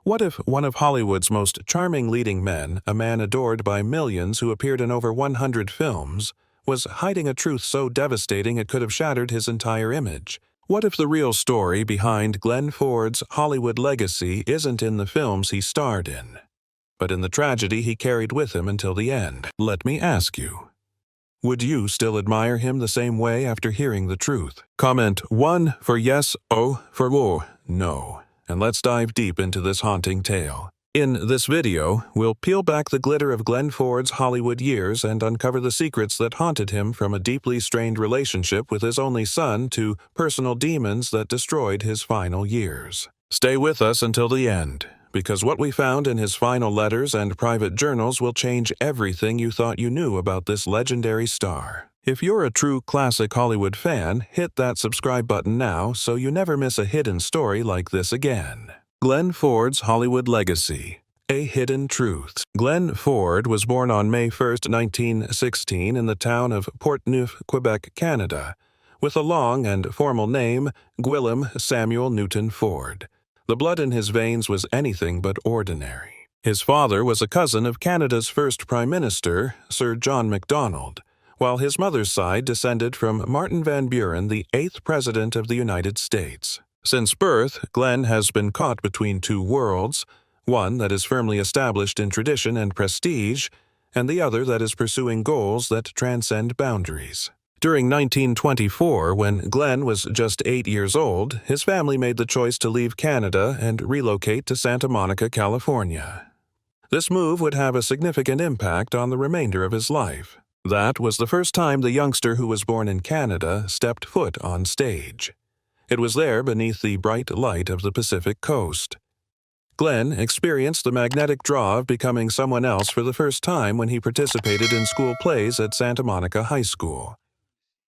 What if one of Hollywood's most charming leading men, a man adored by millions who appeared in over 100 films, was hiding a truth so devastating it could have shattered his entire image? What if the real story behind Glenn Ford's Hollywood legacy isn't in the films he starred in, but in the tragedy he carried with him until the end? Let me ask you, would you still admire him the same way after hearing the truth? Comment 1 for yes, O for no, and let's dive deep into this haunting tale. In this video, we'll peel back the glitter of Glenn Ford's Hollywood years and uncover the secrets that haunted him, from a deeply strained relationship with his only son to personal demons that destroyed his final years. Stay with us until the end, because what we found in his final letters and private journals will change everything you thought you knew about this legendary star. If you're a true classic Hollywood fan, hit that subscribe button now so you never miss a hidden story like this again. Glenn Ford's Hollywood legacy. A hidden truth. Glenn Ford was born on May 1, 1916 in the town of Portneuf, Quebec, Canada, with a long and formal name, Gwillem Samuel Newton Ford. The blood in his veins was anything but ordinary. His father was a cousin of Canada's first Prime Minister, Sir John Macdonald, while his mother's side descended from Martin Van Buren, the 8th President of the United States. Since birth, Glenn has been caught between two worlds, one that is firmly established in tradition and prestige, and the other that is pursuing goals that transcend boundaries. During 1924, when Glenn was just 8 years old, his family made the choice to leave Canada and relocate to Santa Monica, California. This move would have a significant impact on the remainder of his life. That was the first time the youngster who was born in Canada stepped foot on stage. It was there beneath the bright light of the Pacific coast. Glenn experienced the magnetic draw of becoming someone else for the first time when he participated in school plays at Santa Monica High School.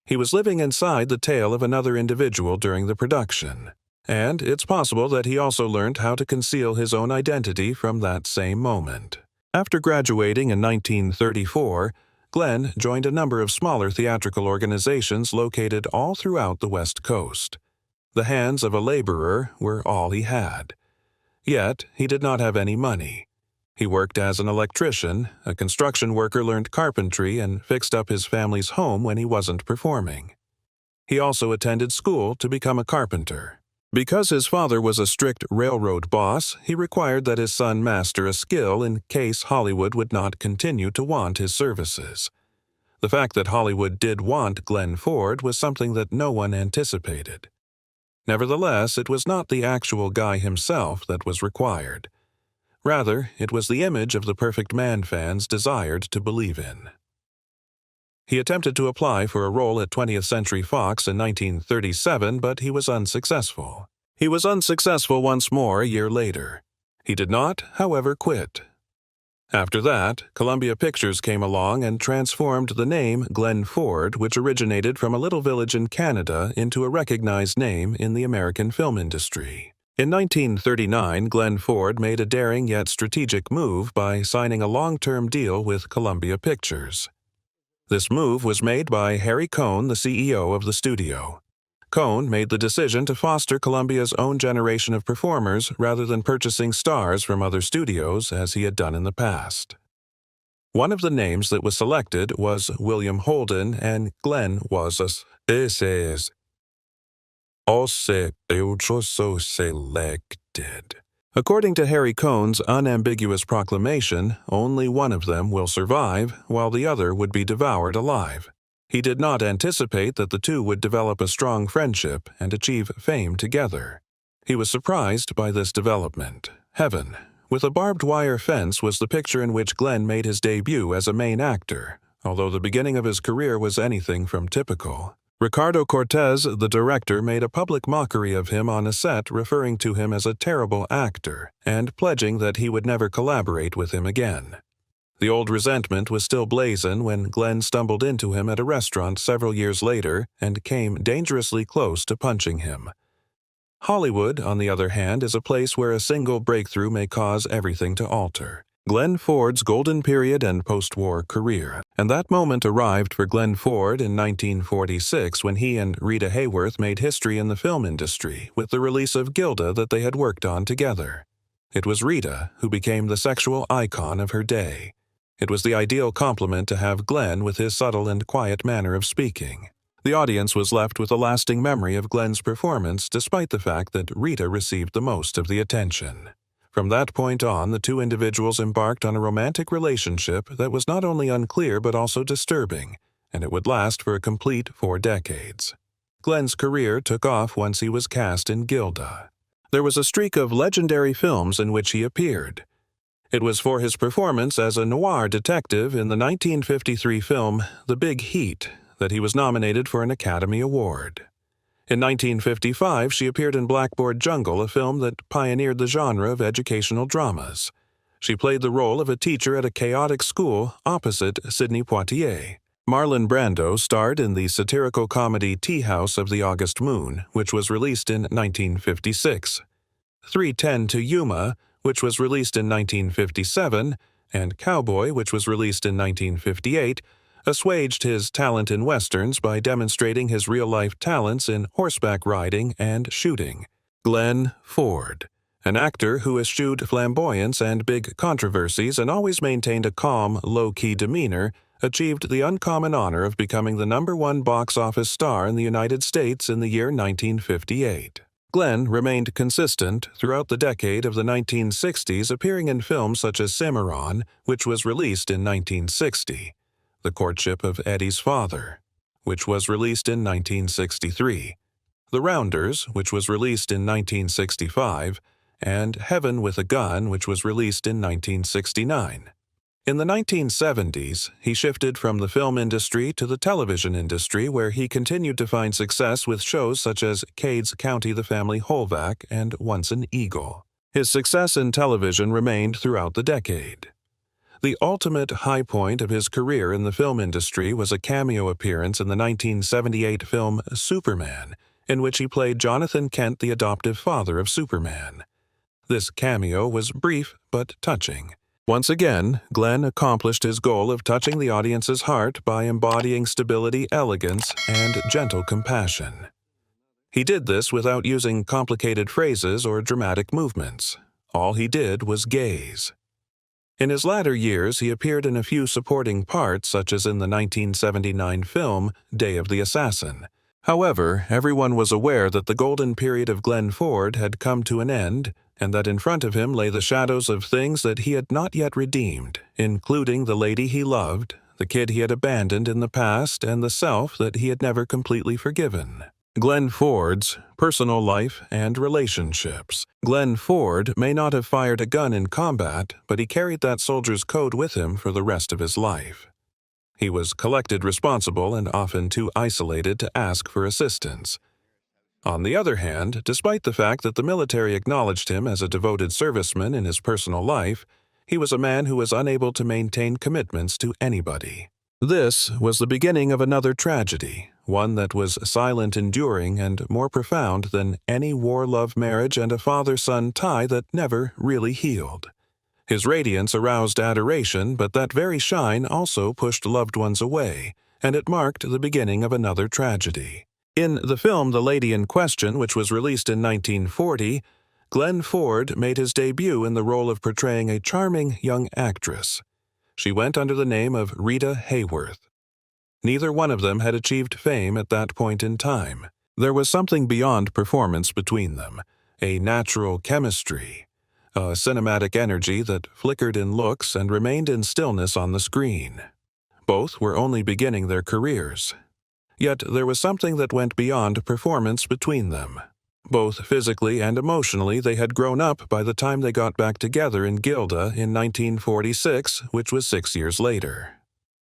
He was living inside the tale of another individual during the production, and it's possible that he also learned how to conceal his own identity from that same moment. After graduating in 1934, Glenn joined a number of smaller theatrical organizations located all throughout the West Coast. The hands of a laborer were all he had. Yet, he did not have any money. He worked as an electrician, a construction worker, learned carpentry, and fixed up his family's home when he wasn't performing. He also attended school to become a carpenter. Because his father was a strict railroad boss, he required that his son master a skill in case Hollywood would not continue to want his services. The fact that Hollywood did want Glenn Ford was something that no one anticipated. Nevertheless, it was not the actual guy himself that was required. Rather, it was the image of the perfect man fans desired to believe in. He attempted to apply for a role at 20th Century Fox in 1937, but he was unsuccessful. He was unsuccessful once more a year later. He did not, however, quit. After that, Columbia Pictures came along and transformed the name Glenn Ford, which originated from a little village in Canada, into a recognized name in the American film industry. In 1939, Glenn Ford made a daring yet strategic move by signing a long-term deal with Columbia Pictures. This move was made by Harry Cohn, the CEO of the studio. Cohn made the decision to foster Columbia's own generation of performers rather than purchasing stars from other studios as he had done in the past. One of the names that was selected was William Holden, and Glenn was also selected. According to Harry Cohn's unambiguous proclamation, only one of them will survive, while the other would be devoured alive. He did not anticipate that the two would develop a strong friendship and achieve fame together. He was surprised by this development. Heaven, with a barbed wire fence, was the picture in which Glenn made his debut as a main actor, although the beginning of his career was anything from typical. Ricardo Cortez, the director, made a public mockery of him on a set, referring to him as a terrible actor and pledging that he would never collaborate with him again. The old resentment was still blazing when Glenn stumbled into him at a restaurant several years later and came dangerously close to punching him. Hollywood, on the other hand, is a place where a single breakthrough may cause everything to alter. Glenn Ford's golden period and post-war career. And that moment arrived for Glenn Ford in 1946 when he and Rita Hayworth made history in the film industry with the release of Gilda that they had worked on together. It was Rita who became the sexual icon of her day. It was the ideal complement to have Glenn with his subtle and quiet manner of speaking. The audience was left with a lasting memory of Glenn's performance despite the fact that Rita received the most of the attention. From that point on, the two individuals embarked on a romantic relationship that was not only unclear but also disturbing, and it would last for a complete 4 decades. Glenn's career took off once he was cast in Gilda. There was a streak of legendary films in which he appeared. It was for his performance as a noir detective in the 1953 film The Big Heat that he was nominated for an Academy Award. In 1955, she appeared in Blackboard Jungle, a film that pioneered the genre of educational dramas. She played the role of a teacher at a chaotic school opposite Sidney Poitier. Marlon Brando starred in the satirical comedy Tea House of the August Moon, which was released in 1956. 3:10 to Yuma, which was released in 1957, and Cowboy, which was released in 1958, assuaged his talent in westerns by demonstrating his real-life talents in horseback riding and shooting. Glenn Ford, an actor who eschewed flamboyance and big controversies and always maintained a calm, low-key demeanor, achieved the uncommon honor of becoming the #1 box office star in the United States in the year 1958. Glenn remained consistent throughout the decade of the 1960s, appearing in films such as Cimarron, which was released in 1960, The Courtship of Eddie's Father, which was released in 1963, The Rounders, which was released in 1965, and Heaven with a Gun, which was released in 1969. In the 1970s, he shifted from the film industry to the television industry, where he continued to find success with shows such as Cade's County the Family Holvac and Once an Eagle. His success in television remained throughout the decade. The ultimate high point of his career in the film industry was a cameo appearance in the 1978 film Superman, in which he played Jonathan Kent, the adoptive father of Superman. This cameo was brief but touching. Once again, Glenn accomplished his goal of touching the audience's heart by embodying stability, elegance, and gentle compassion. He did this without using complicated phrases or dramatic movements. All he did was gaze. In his latter years, he appeared in a few supporting parts, such as in the 1979 film Day of the Assassin. However, everyone was aware that the golden period of Glenn Ford had come to an end, and that in front of him lay the shadows of things that he had not yet redeemed, including the lady he loved, the kid he had abandoned in the past, and the self that he had never completely forgiven. Glenn Ford's personal life and relationships. Glenn Ford may not have fired a gun in combat, but he carried that soldier's code with him for the rest of his life. He was collected, responsible, and often too isolated to ask for assistance. On the other hand, despite the fact that the military acknowledged him as a devoted serviceman in his personal life, he was a man who was unable to maintain commitments to anybody. This was the beginning of another tragedy, one that was silent, enduring, and more profound than any war-love marriage and a father-son tie that never really healed. His radiance aroused adoration, but that very shine also pushed loved ones away, and it marked the beginning of another tragedy. In the film The Lady in Question, which was released in 1940, Glenn Ford made his debut in the role of portraying a charming young actress. She went under the name of Rita Hayworth. Neither one of them had achieved fame at that point in time. There was something beyond performance between them, a natural chemistry, a cinematic energy that flickered in looks and remained in stillness on the screen. Both were only beginning their careers. Yet there was something that went beyond performance between them. Both physically and emotionally, they had grown up by the time they got back together in Gilda in 1946, which was 6 years later.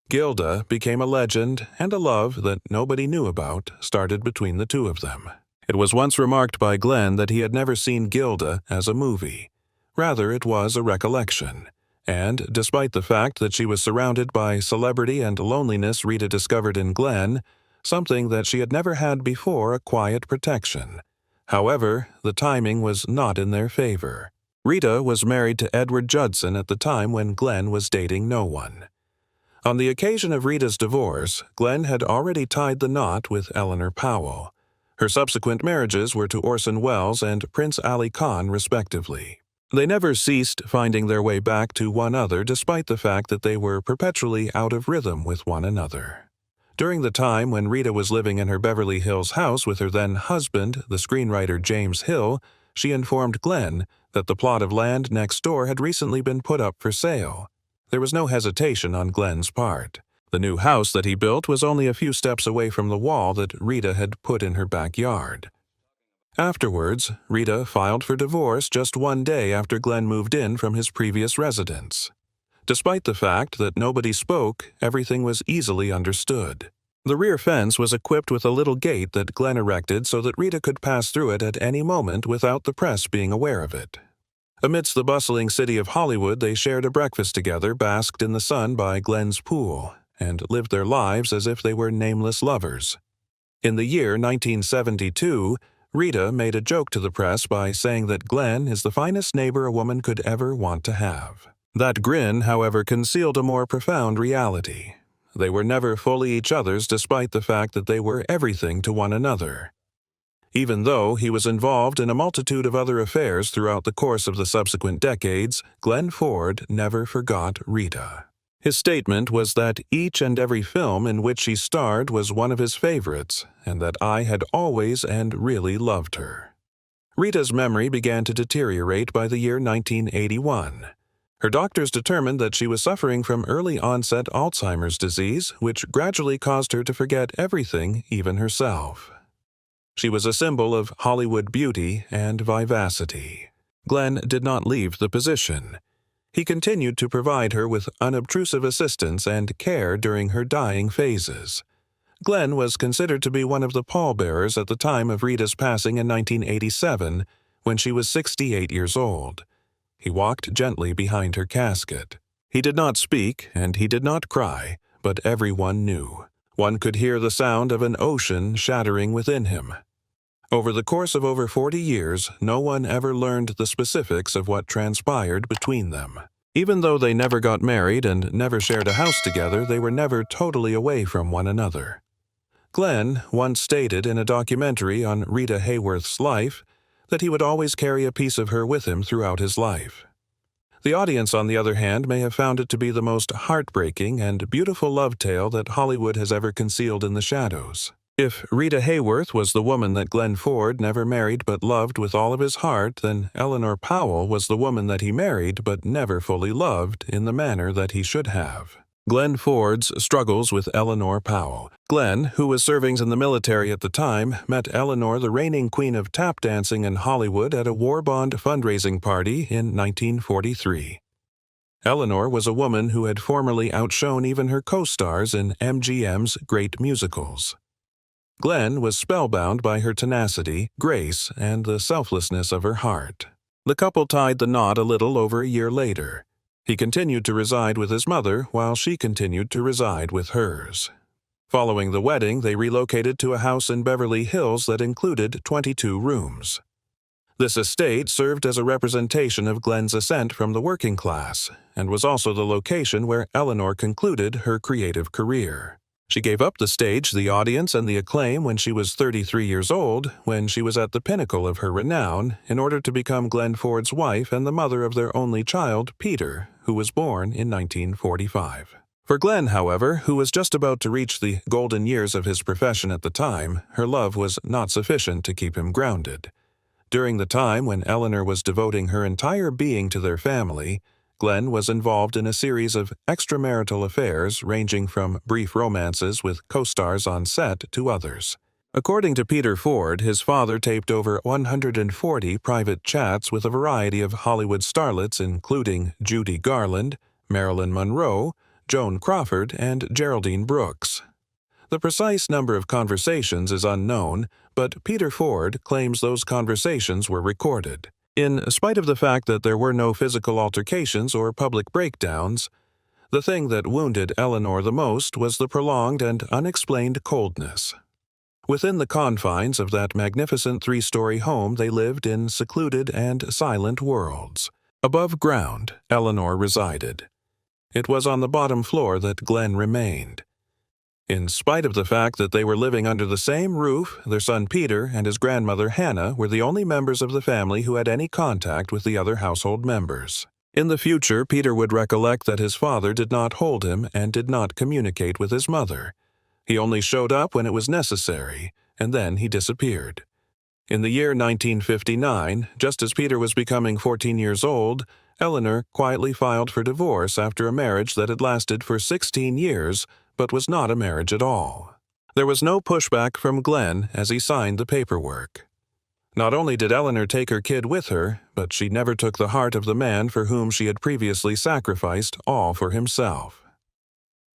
Gilda became a legend, and a love that nobody knew about started between the two of them. It was once remarked by Glenn that he had never seen Gilda as a movie. Rather, it was a recollection. And, despite the fact that she was surrounded by celebrity and loneliness, Rita discovered in Glenn something that she had never had before, a quiet protection. However, the timing was not in their favor. Rita was married to Edward Judson at the time when Glenn was dating no one. On the occasion of Rita's divorce, Glenn had already tied the knot with Eleanor Powell. Her subsequent marriages were to Orson Welles and Prince Ali Khan, respectively. They never ceased finding their way back to one another despite the fact that they were perpetually out of rhythm with one another. During the time when Rita was living in her Beverly Hills house with her then-husband, the screenwriter James Hill, she informed Glenn that the plot of land next door had recently been put up for sale. There was no hesitation on Glenn's part. The new house that he built was only a few steps away from the wall that Rita had put in her backyard. Afterwards, Rita filed for divorce just one day after Glenn moved in from his previous residence. Despite the fact that nobody spoke, everything was easily understood. The rear fence was equipped with a little gate that Glenn erected so that Rita could pass through it at any moment without the press being aware of it. Amidst the bustling city of Hollywood, they shared a breakfast together, basked in the sun by Glenn's pool, and lived their lives as if they were nameless lovers. In the year 1972, Rita made a joke to the press by saying that Glenn is the finest neighbor a woman could ever want to have. That grin, however, concealed a more profound reality. They were never fully each other's despite the fact that they were everything to one another. Even though he was involved in a multitude of other affairs throughout the course of the subsequent decades, Glenn Ford never forgot Rita. His statement was that each and every film in which she starred was one of his favorites, and that I had always and really loved her. Rita's memory began to deteriorate by the year 1981. Her doctors determined that she was suffering from early-onset Alzheimer's disease, which gradually caused her to forget everything, even herself. She was a symbol of Hollywood beauty and vivacity. Glenn did not leave the position. He continued to provide her with unobtrusive assistance and care during her dying phases. Glenn was considered to be one of the pallbearers at the time of Rita's passing in 1987, when she was 68 years old. He walked gently behind her casket. He did not speak, and he did not cry, but everyone knew. One could hear the sound of an ocean shattering within him. Over the course of over 40 years, no one ever learned the specifics of what transpired between them. Even though they never got married and never shared a house together, they were never totally away from one another. Glenn once stated in a documentary on Rita Hayworth's life that he would always carry a piece of her with him throughout his life. The audience, on the other hand, may have found it to be the most heartbreaking and beautiful love tale that Hollywood has ever concealed in the shadows. If Rita Hayworth was the woman that Glenn Ford never married but loved with all of his heart, then Eleanor Powell was the woman that he married but never fully loved in the manner that he should have. Glenn Ford's struggles with Eleanor Powell. Glenn, who was serving in the military at the time, met Eleanor, the reigning queen of tap dancing in Hollywood, at a war bond fundraising party in 1943. Eleanor was a woman who had formerly outshone even her co-stars in MGM's great musicals. Glenn was spellbound by her tenacity, grace, and the selflessness of her heart. The couple tied the knot a little over a year later. He continued to reside with his mother while she continued to reside with hers. Following the wedding, they relocated to a house in Beverly Hills that included 22 rooms. This estate served as a representation of Glenn's ascent from the working class and was also the location where Eleanor concluded her creative career. She gave up the stage, the audience, and the acclaim when she was 33 years old, when she was at the pinnacle of her renown, in order to become Glenn Ford's wife and the mother of their only child, Peter, who was born in 1945. For Glenn, however, who was just about to reach the golden years of his profession at the time, her love was not sufficient to keep him grounded. During the time when Eleanor was devoting her entire being to their family, Glenn was involved in a series of extramarital affairs ranging from brief romances with co-stars on set to others. According to Peter Ford, his father taped over 140 private chats with a variety of Hollywood starlets including Judy Garland, Marilyn Monroe, Joan Crawford, and Geraldine Brooks. The precise number of conversations is unknown, but Peter Ford claims those conversations were recorded. In spite of the fact that there were no physical altercations or public breakdowns, the thing that wounded Eleanor the most was the prolonged and unexplained coldness. Within the confines of that magnificent three-story home, they lived in secluded and silent worlds. Above ground, Eleanor resided. It was on the bottom floor that Glenn remained. In spite of the fact that they were living under the same roof, their son Peter and his grandmother Hannah were the only members of the family who had any contact with the other household members. In the future, Peter would recollect that his father did not hold him and did not communicate with his mother. He only showed up when it was necessary, and then he disappeared. In the year 1959, just as Peter was becoming 14 years old, Eleanor quietly filed for divorce after a marriage that had lasted for 16 years, but was not a marriage at all. There was no pushback from Glenn as he signed the paperwork. Not only did Eleanor take her kid with her, but she never took the heart of the man for whom she had previously sacrificed all for himself.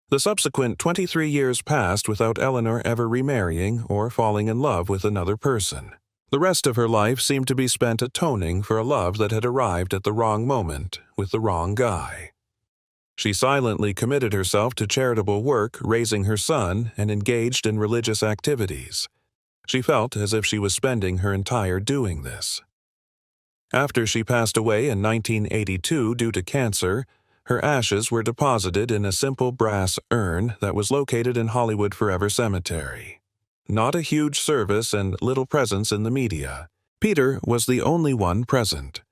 The subsequent 23 years passed without Eleanor ever remarrying or falling in love with another person. The rest of her life seemed to be spent atoning for a love that had arrived at the wrong moment with the wrong guy. She silently committed herself to charitable work, raising her son, and engaged in religious activities. She felt as if she was spending her entire doing this. After she passed away in 1982 due to cancer, her ashes were deposited in a simple brass urn that was located in Hollywood Forever Cemetery. Not a huge service and little presence in the media. Peter was the only one present.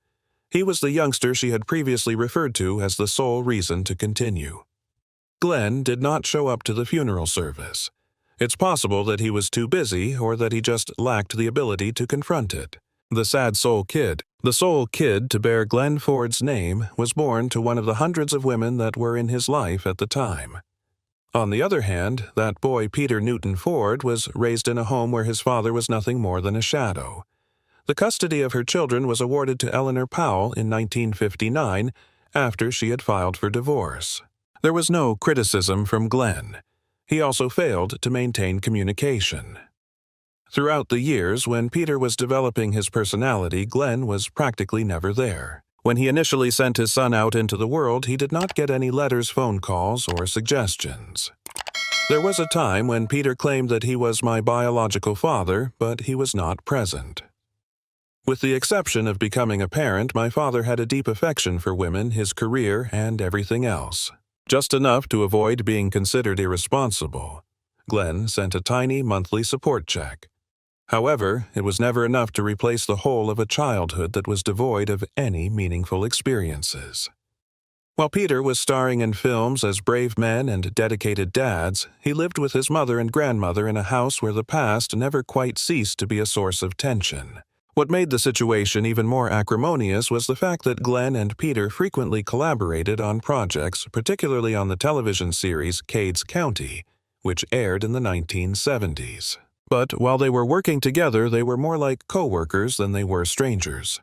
He was the youngster she had previously referred to as the sole reason to continue. Glenn did not show up to the funeral service. It's possible that he was too busy or that he just lacked the ability to confront it. The sole kid to bear Glenn Ford's name, was born to one of the hundreds of women that were in his life at the time. On the other hand, that boy Peter Newton Ford was raised in a home where his father was nothing more than a shadow. The custody of her children was awarded to Eleanor Powell in 1959 after she had filed for divorce. There was no criticism from Glenn. He also failed to maintain communication. Throughout the years when Peter was developing his personality, Glenn was practically never there. When he initially sent his son out into the world, he did not get any letters, phone calls, or suggestions. There was a time when Peter claimed that he was my biological father, but he was not present. With the exception of becoming a parent, my father had a deep affection for women, his career, and everything else. Just enough to avoid being considered irresponsible. Glenn sent a tiny monthly support check. However, it was never enough to replace the whole of a childhood that was devoid of any meaningful experiences. While Peter was starring in films as brave men and dedicated dads, he lived with his mother and grandmother in a house where the past never quite ceased to be a source of tension. What made the situation even more acrimonious was the fact that Glenn and Peter frequently collaborated on projects, particularly on the television series Cades County, which aired in the 1970s. But while they were working together, they were more like co-workers than they were strangers.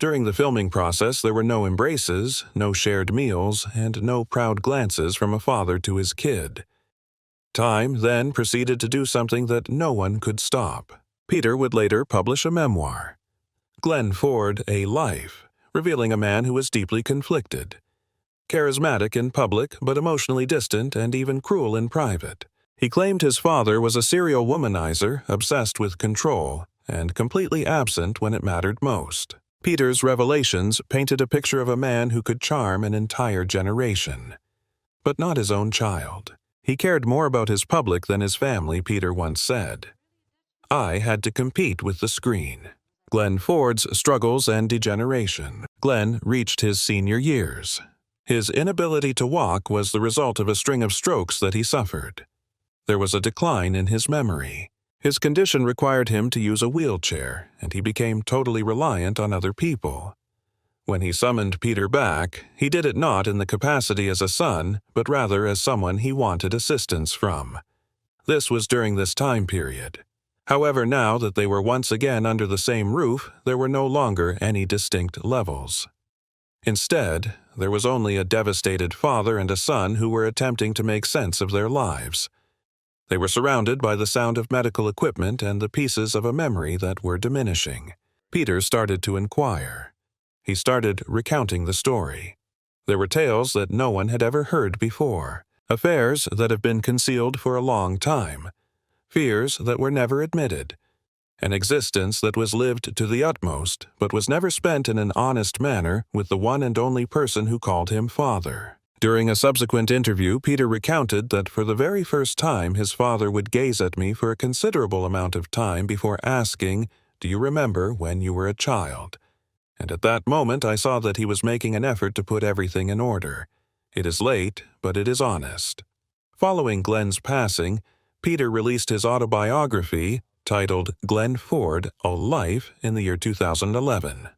During the filming process, there were no embraces, no shared meals, and no proud glances from a father to his kid. Time then proceeded to do something that no one could stop. Peter would later publish a memoir, Glenn Ford, A Life, revealing a man who was deeply conflicted. Charismatic in public, but emotionally distant and even cruel in private. He claimed his father was a serial womanizer, obsessed with control, and completely absent when it mattered most. Peter's revelations painted a picture of a man who could charm an entire generation. But not his own child. He cared more about his public than his family, Peter once said. I had to compete with the screen. Glenn Ford's struggles and degeneration. Glenn reached his senior years. His inability to walk was the result of a string of strokes that he suffered. There was a decline in his memory. His condition required him to use a wheelchair, and he became totally reliant on other people. When he summoned Peter back, he did it not in the capacity as a son, but rather as someone he wanted assistance from. This was during this time period. However, now that they were once again under the same roof, there were no longer any distinct levels. Instead, there was only a devastated father and a son who were attempting to make sense of their lives. They were surrounded by the sound of medical equipment and the pieces of a memory that were diminishing. Peter started to inquire. He started recounting the story. There were tales that no one had ever heard before, affairs that have been concealed for a long time, fears that were never admitted, an existence that was lived to the utmost but was never spent in an honest manner with the one and only person who called him father. During a subsequent interview, Peter recounted that for the very first time his father would gaze at me for a considerable amount of time before asking, "Do you remember when you were a child?" And at that moment I saw that he was making an effort to put everything in order. It is late, but it is honest. Following Glenn's passing, Peter released his autobiography, titled Glenn Ford, A Life, in the year 2011.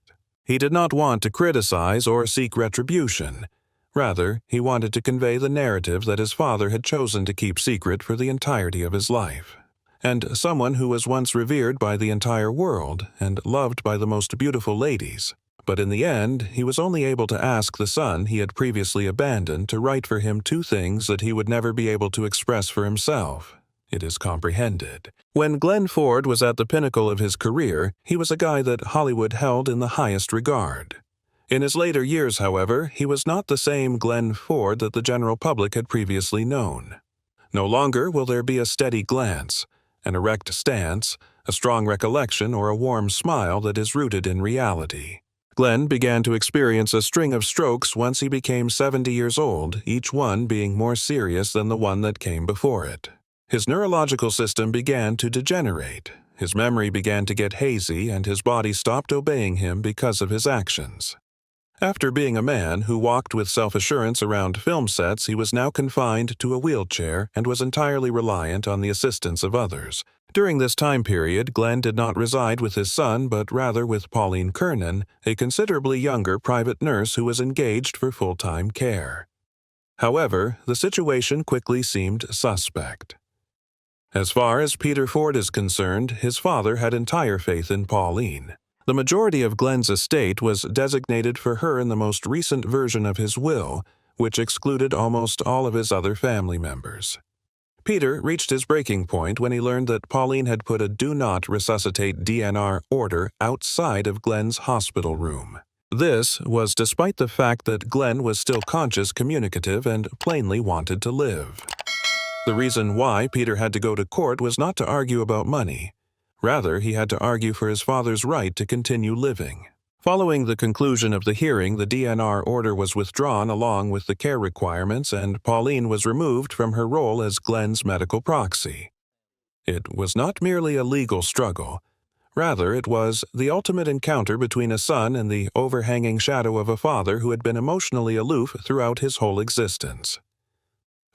He did not want to criticize or seek retribution. Rather, he wanted to convey the narrative that his father had chosen to keep secret for the entirety of his life. And someone who was once revered by the entire world and loved by the most beautiful ladies. But in the end, he was only able to ask the son he had previously abandoned to write for him two things that he would never be able to express for himself. It is comprehended. When Glenn Ford was at the pinnacle of his career, he was a guy that Hollywood held in the highest regard. In his later years, however, he was not the same Glenn Ford that the general public had previously known. No longer will there be a steady glance, an erect stance, a strong recollection, or a warm smile that is rooted in reality. Glenn began to experience a string of strokes once he became 70 years old, each one being more serious than the one that came before it. His neurological system began to degenerate, his memory began to get hazy, and his body stopped obeying him because of his actions. After being a man who walked with self-assurance around film sets, he was now confined to a wheelchair and was entirely reliant on the assistance of others. During this time period, Glenn did not reside with his son, but rather with Pauline Kernan, a considerably younger private nurse who was engaged for full-time care. However, the situation quickly seemed suspect. As far as Peter Ford is concerned, his father had entire faith in Pauline. The majority of Glenn's estate was designated for her in the most recent version of his will, which excluded almost all of his other family members. Peter reached his breaking point when he learned that Pauline had put a do not resuscitate DNR order outside of Glenn's hospital room. This was despite the fact that Glenn was still conscious, communicative, and plainly wanted to live. The reason why Peter had to go to court was not to argue about money. Rather, he had to argue for his father's right to continue living. Following the conclusion of the hearing, the DNR order was withdrawn along with the care requirements, and Pauline was removed from her role as Glenn's medical proxy. It was not merely a legal struggle. Rather, it was the ultimate encounter between a son and the overhanging shadow of a father who had been emotionally aloof throughout his whole existence.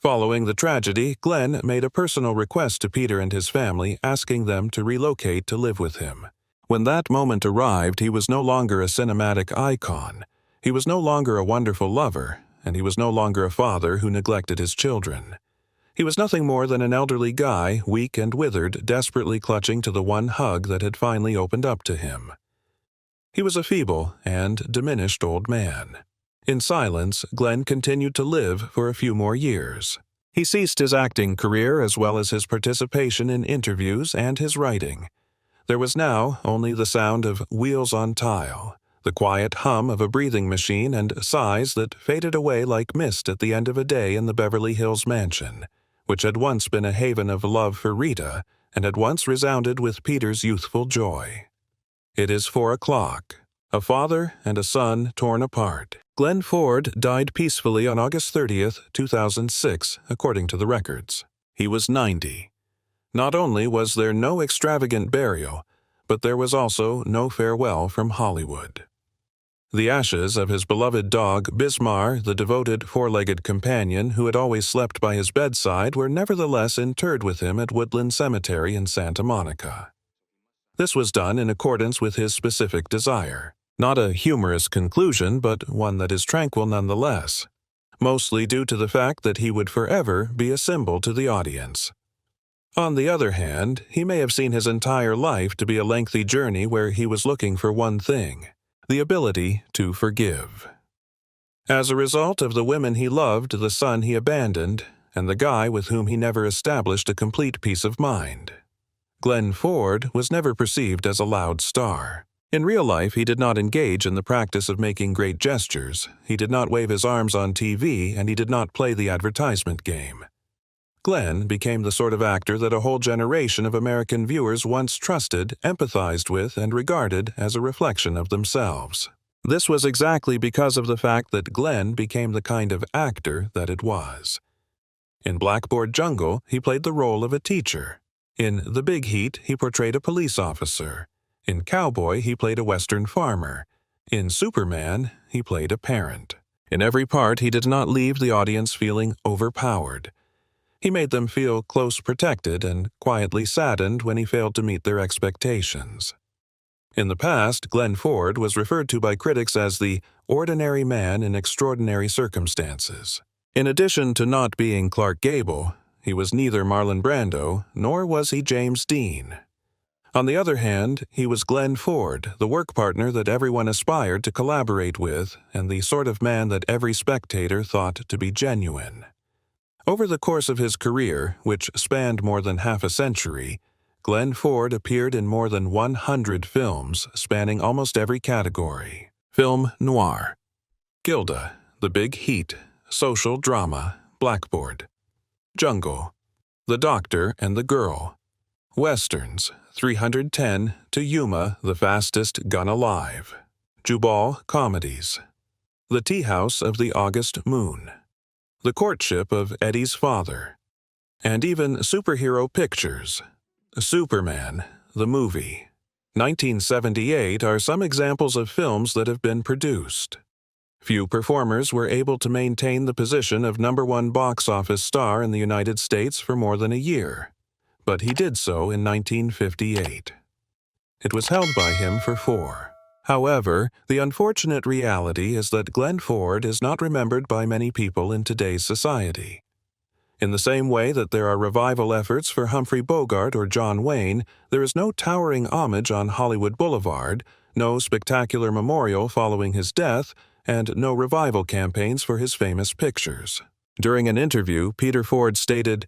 Following the tragedy, Glenn made a personal request to Peter and his family, asking them to relocate to live with him. When that moment arrived, he was no longer a cinematic icon. He was no longer a wonderful lover, and he was no longer a father who neglected his children. He was nothing more than an elderly guy, weak and withered, desperately clutching to the one hug that had finally opened up to him. He was a feeble and diminished old man. In silence, Glenn continued to live for a few more years. He ceased his acting career as well as his participation in interviews and his writing. There was now only the sound of wheels on tile, the quiet hum of a breathing machine, and sighs that faded away like mist at the end of a day in the Beverly Hills mansion, which had once been a haven of love for Rita and had once resounded with Peter's youthful joy. It is 4 o'clock. A father and a son torn apart. Glenn Ford died peacefully on August 30th, 2006, according to the records. He was 90. Not only was there no extravagant burial, but there was also no farewell from Hollywood. The ashes of his beloved dog, Bismar, the devoted four-legged companion who had always slept by his bedside, were nevertheless interred with him at Woodland Cemetery in Santa Monica. This was done in accordance with his specific desire. Not a humorous conclusion, but one that is tranquil nonetheless, mostly due to the fact that he would forever be a symbol to the audience. On the other hand, he may have seen his entire life to be a lengthy journey where he was looking for one thing: the ability to forgive. As a result of the women he loved, the son he abandoned, and the guy with whom he never established a complete peace of mind, Glenn Ford was never perceived as a loud star. In real life, he did not engage in the practice of making great gestures, he did not wave his arms on TV, and he did not play the advertisement game. Glenn became the sort of actor that a whole generation of American viewers once trusted, empathized with, and regarded as a reflection of themselves. This was exactly because of the fact that Glenn became the kind of actor that it was. In Blackboard Jungle, he played the role of a teacher. In The Big Heat, he portrayed a police officer. In Cowboy, he played a Western farmer. In Superman, he played a parent. In every part, he did not leave the audience feeling overpowered. He made them feel close protected and quietly saddened when he failed to meet their expectations. In the past, Glenn Ford was referred to by critics as the ordinary man in extraordinary circumstances. In addition to not being Clark Gable, he was neither Marlon Brando, nor was he James Dean. On the other hand, he was Glenn Ford, the work partner that everyone aspired to collaborate with, and the sort of man that every spectator thought to be genuine. Over the course of his career, which spanned more than half a century, Glenn Ford appeared in more than 100 films spanning almost every category. Film noir. Gilda, The Big Heat, social drama, Blackboard. Jungle, The Doctor and the Girl. Westerns, 310 to Yuma, The Fastest Gun Alive. Jubal comedies. The Tea House of the August Moon. The Courtship of Eddie's Father. And even superhero pictures. Superman, the movie. 1978 are some examples of films that have been produced. Few performers were able to maintain the position of #1 box office star in the United States for more than a year, but he did so in 1958. It was held by him for 4. However, the unfortunate reality is that Glenn Ford is not remembered by many people in today's society. In the same way that there are revival efforts for Humphrey Bogart or John Wayne, there is no towering homage on Hollywood Boulevard, no spectacular memorial following his death, and no revival campaigns for his famous pictures. During an interview, Peter Ford stated,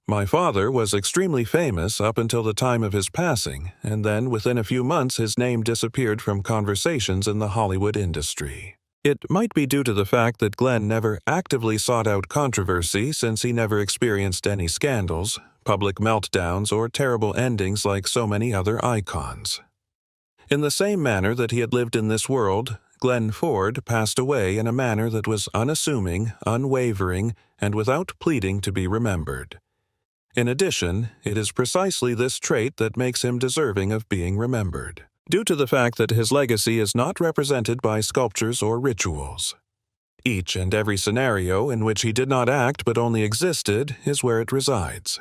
"My father was extremely famous up until the time of his passing, and then within a few months his name disappeared from conversations in the Hollywood industry." It might be due to the fact that Glenn never actively sought out controversy since he never experienced any scandals, public meltdowns, or terrible endings like so many other icons. In the same manner that he had lived in this world, Glenn Ford passed away in a manner that was unassuming, unwavering, and without pleading to be remembered. In addition, it is precisely this trait that makes him deserving of being remembered, due to the fact that his legacy is not represented by sculptures or rituals. Each and every scenario in which he did not act but only existed is where it resides.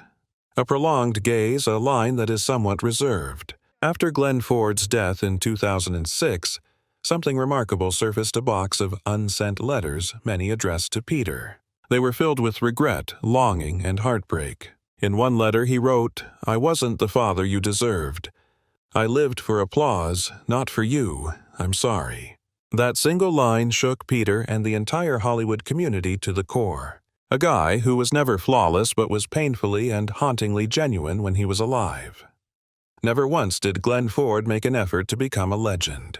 A prolonged gaze, a line that is somewhat reserved. After Glenn Ford's death in 2006, something remarkable surfaced: a box of unsent letters, many addressed to Peter. They were filled with regret, longing, and heartbreak. In one letter he wrote, "I wasn't the father you deserved. I lived for applause, not for you. I'm sorry." That single line shook Peter and the entire Hollywood community to the core. A guy who was never flawless but was painfully and hauntingly genuine when he was alive. Never once did Glenn Ford make an effort to become a legend.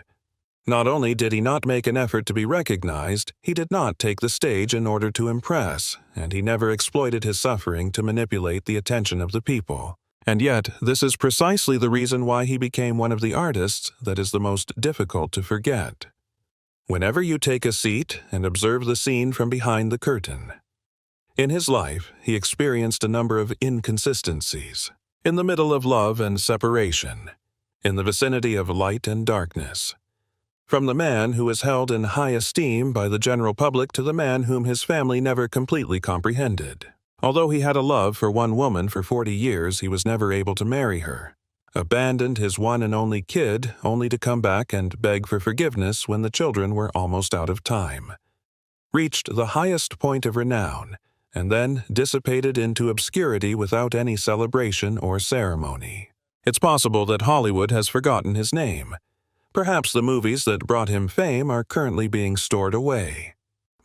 Not only did he not make an effort to be recognized, he did not take the stage in order to impress, and he never exploited his suffering to manipulate the attention of the people. And yet, this is precisely the reason why he became one of the artists that is the most difficult to forget. Whenever you take a seat and observe the scene from behind the curtain. In his life, he experienced a number of inconsistencies. In the middle of love and separation. In the vicinity of light and darkness. From the man who is held in high esteem by the general public to the man whom his family never completely comprehended. Although he had a love for one woman for 40 years, he was never able to marry her. Abandoned his one and only kid, only to come back and beg for forgiveness when the children were almost out of time. Reached the highest point of renown, and then dissipated into obscurity without any celebration or ceremony. It's possible that Hollywood has forgotten his name. Perhaps the movies that brought him fame are currently being stored away.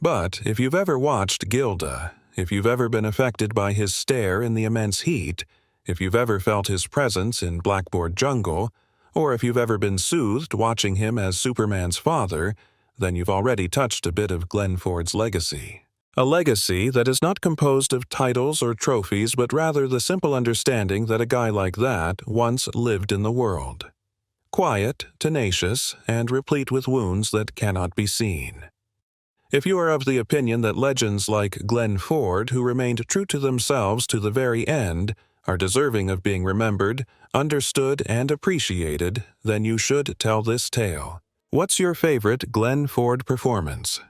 But if you've ever watched Gilda, if you've ever been affected by his stare in the immense heat, if you've ever felt his presence in Blackboard Jungle, or if you've ever been soothed watching him as Superman's father, then you've already touched a bit of Glenn Ford's legacy. A legacy that is not composed of titles or trophies, but rather the simple understanding that a guy like that once lived in the world. quiet, tenacious, and replete with wounds that cannot be seen. If you are of the opinion that legends like Glenn Ford, who remained true to themselves to the very end, are deserving of being remembered, understood, and appreciated, then you should tell this tale. What's your favorite Glenn Ford performance?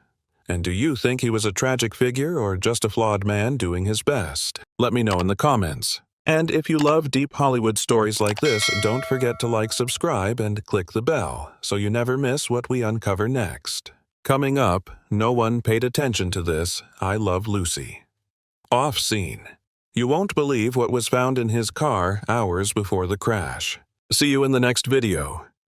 And do you think he was a tragic figure or just a flawed man doing his best? Let me know in the comments. And if you love deep Hollywood stories like this, don't forget to like, subscribe, and click the bell so you never miss what we uncover next. Coming up, no one paid attention to this, I Love Lucy. Off scene. You won't believe what was found in his car hours before the crash. See you in the next video.